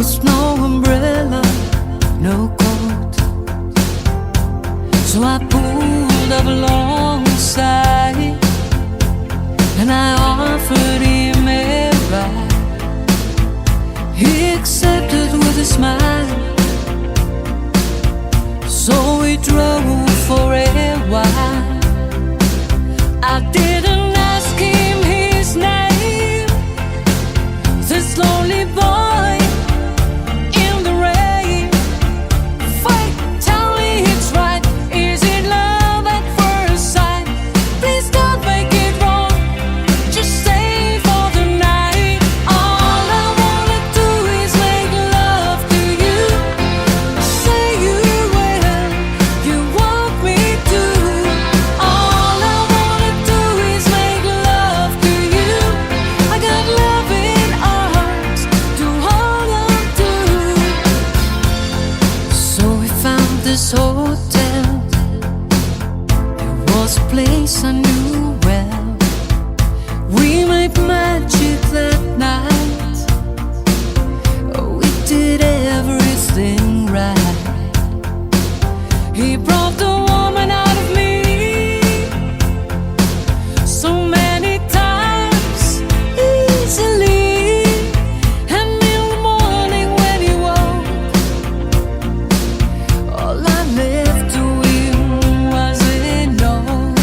was no umbrella, no coat. So I pulled up alongside and I offered him a ride. He accepted with a smile, so we drove for a while. I didn't ask him his name, this lonely boy in the rain. Wait, tell me it's right. Is it love at first sight? Please don't make it wrong, just stay for the night. All I wanna do is make love to you. Say you will, you want me to. All I wanna do is make love to you. I got love in arms to hold on to. So we found this hotel. It was a place I knew well. We made magic that night. We did everything right. He brought the woman out of me so many times easily. And in the morning when he woke, all I left to him was a note.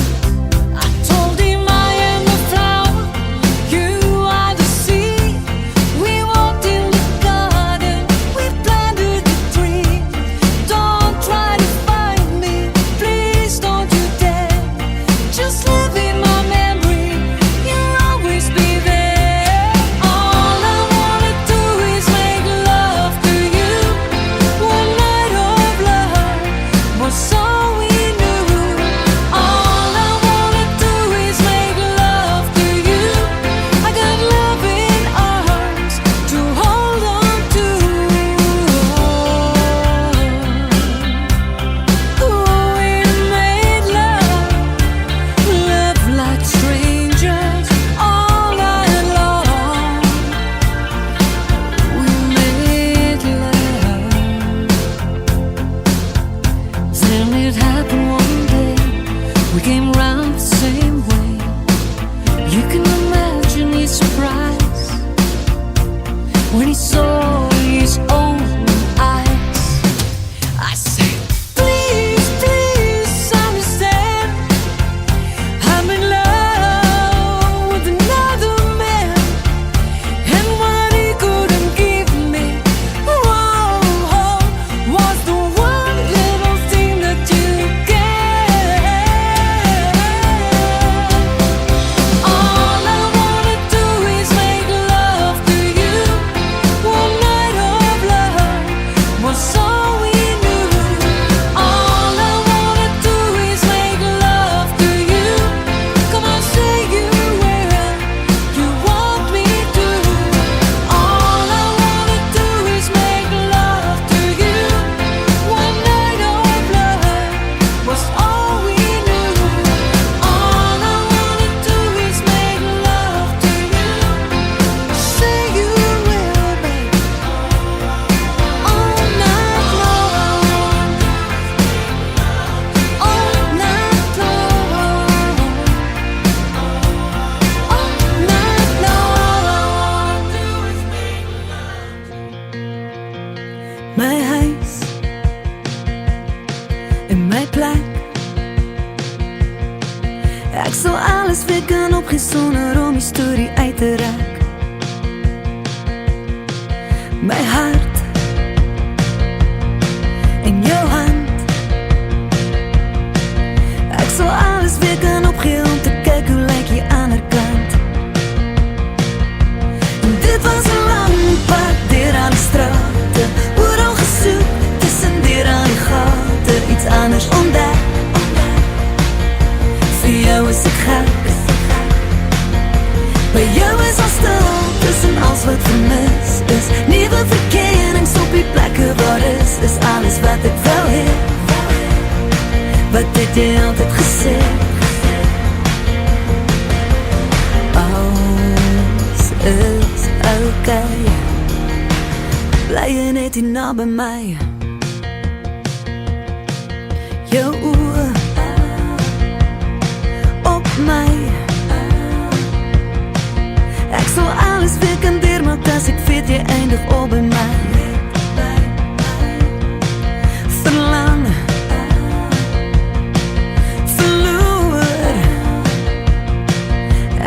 I told him I am the flower, you are the sea. We walked in the garden, we planted the tree. Don't try to find me, please don't you dare. Just live in my memory, you'll always be there. All I wanna do is make love to you. One night of love was all we knew. All I wanna do is make love to you. I got love in arms to hold on to. We made love like strangers all night long. We made love. Then it happened one day, we came round the same way. You can imagine his surprise when he saw his own eyes. I said, please, please understand, I'm in love with another man, and what he couldn't give me, was the one little thing that you gave. All I wanna do is make love to you. One night of love was all we knew. All I wanna do is make love to you. Come on, say you will, you want me to. All I wanna do is make love to you. One night of love was all we knew. All I wanna do is make love to you. Say you will, baby. All night long, all night long, all night long. My huis en my plek. Ek sal alles weer kan opgee sonder om die storie uit te rek. My hart in jou hand. Ek sal alles weer kan opgee om te kyk hoe lyk die ander kant. En dit was 'n lang pad deur aan die strate, oral gesoek, tussen deur aan die gate, iets anders ontdek. Vir jou is ek gek, by jou is al stil, tussen als wat vermis is. Nuwe verkennings op die plekke waar is alles wat ek wou hê. Wat het jy altyd gesê? Alles is okay. Bly jy net hier na by my. Jou oë op my. Ek sal alles weer kan deurmaak as ek weet jy eindig op by my. Verlang, verloor.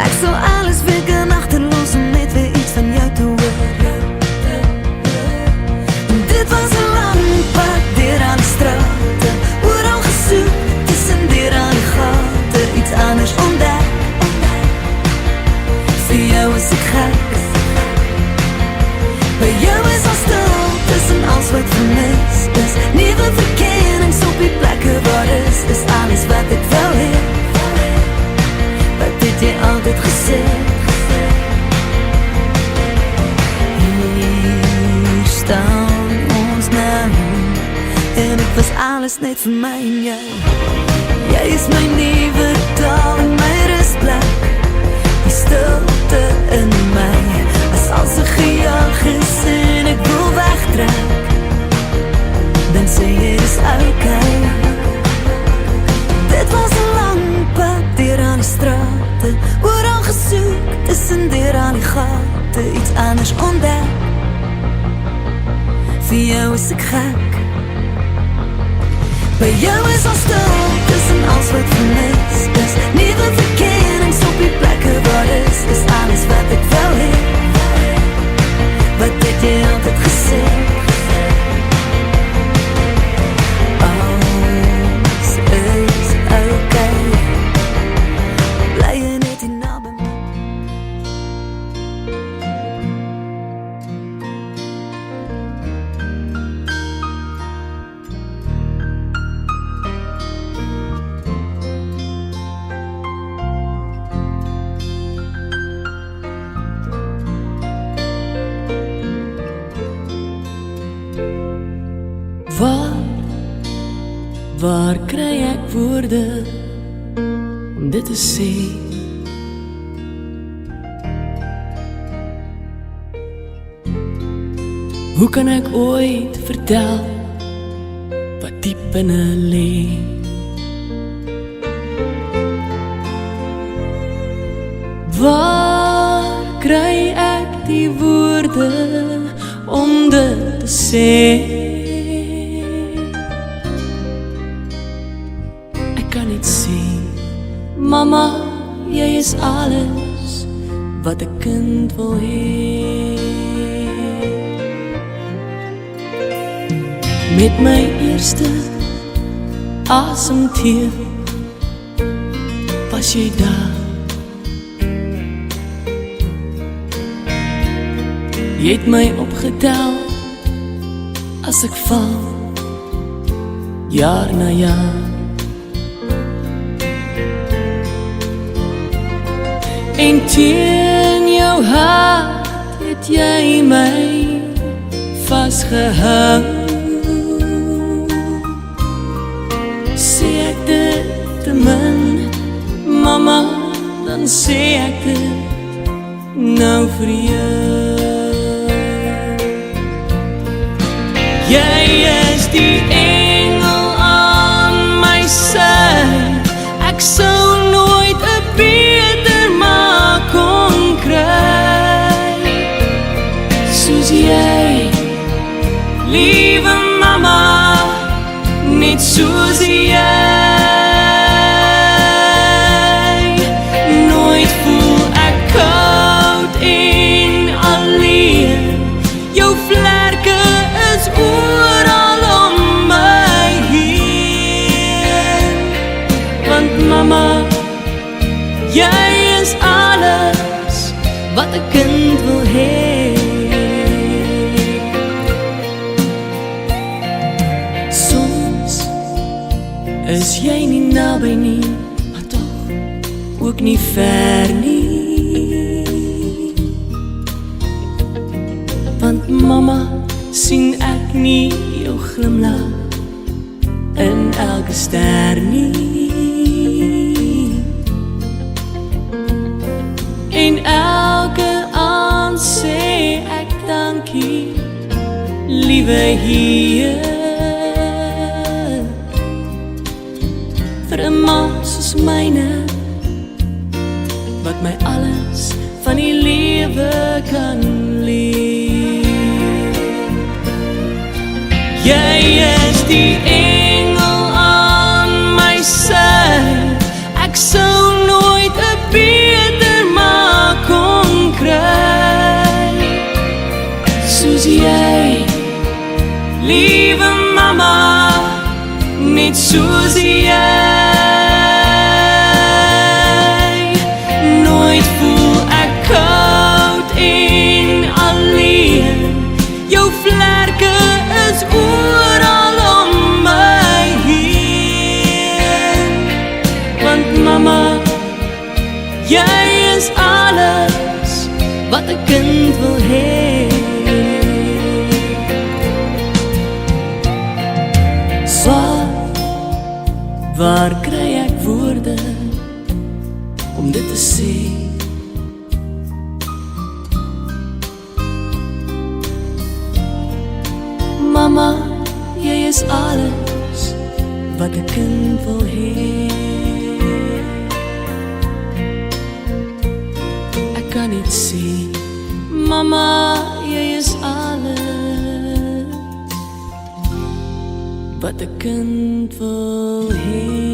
Ek sal alles weer kan agterlos om net weer iets van jou te hoor. Dit was 'n lang pad deur aan die strate, oral gesoek, tussen deur aan die gate, iets anders ontdek. Vir jou is ek gek. By jou is al stil, tussen alles wat vermis is. Nuwe verkennings op die plekke waar is alles wat ek wil hê. Wat het jy altyd gesê? Hier staan ons nou, en dit was alles net vir my en jou. Jy is my nuwe taal en my rustplek. Die stilte in my, as als 'n gejaag is en ek wil wegtrek, dan sê jy dis okay. Dit was 'n lang pad deur aan die strate, oral gesoek, tussen deur aan die gate, iets anders ontdek. Vir jou is ek gek. By jou is al stil, tussen alles wat vermis is. Nuwe verkennings op die plekke waar is alles wat ek wil hê. Wat het jy altyd gesê? Alles is okay. Bly jy net hier na by my. Waar kry ek woorde om dit te sê? Hoe kan ek ooit vertel wat diep binne lê? Waar kry ek die woorde om dit te sê? Mama, jy is alles wat 'n kind wil hê. Met my eerste asemteug was jy daar. Jy het my opgetel as ek val, jaar na jaar. En teen jou hart het jy my vasgehou. Sê ek dit te min, mama, dan sê ek dit nou vir jou. Jy is die engel aan my sy. Ek sou nooit 'n beter maak kon kry soos jy, liewe mama, net soos jy. Nooit voel ek koud en alleen. Jou vlerke is oral om my heen. Want mama, jy is alles wat 'n kind wil hê. Soms is jy nie naby nie, maar tog ook nie ver nie. Want mama, sien ek nie jou glimlach in elke ster nie. En elke aand sê ek dankie liewe Heer, vir 'n ma soos myne, wat my alles van die lewe kan leer. Jy is die engel aan my sy, ek sou nooit 'n beter ma kon kry, soos jy, liewe mama, net soos jy. Nooit voel ek koud en alleen, jou vlerke is oral om my heen. Want mama, jy is alles wat 'n kind wil hê. Waar kry ek woorde om dit te sê? Mama, jy is alles wat 'n kind wil hê. Ek kan niet sê, mama, jy is alles wat 'n kind wil hê.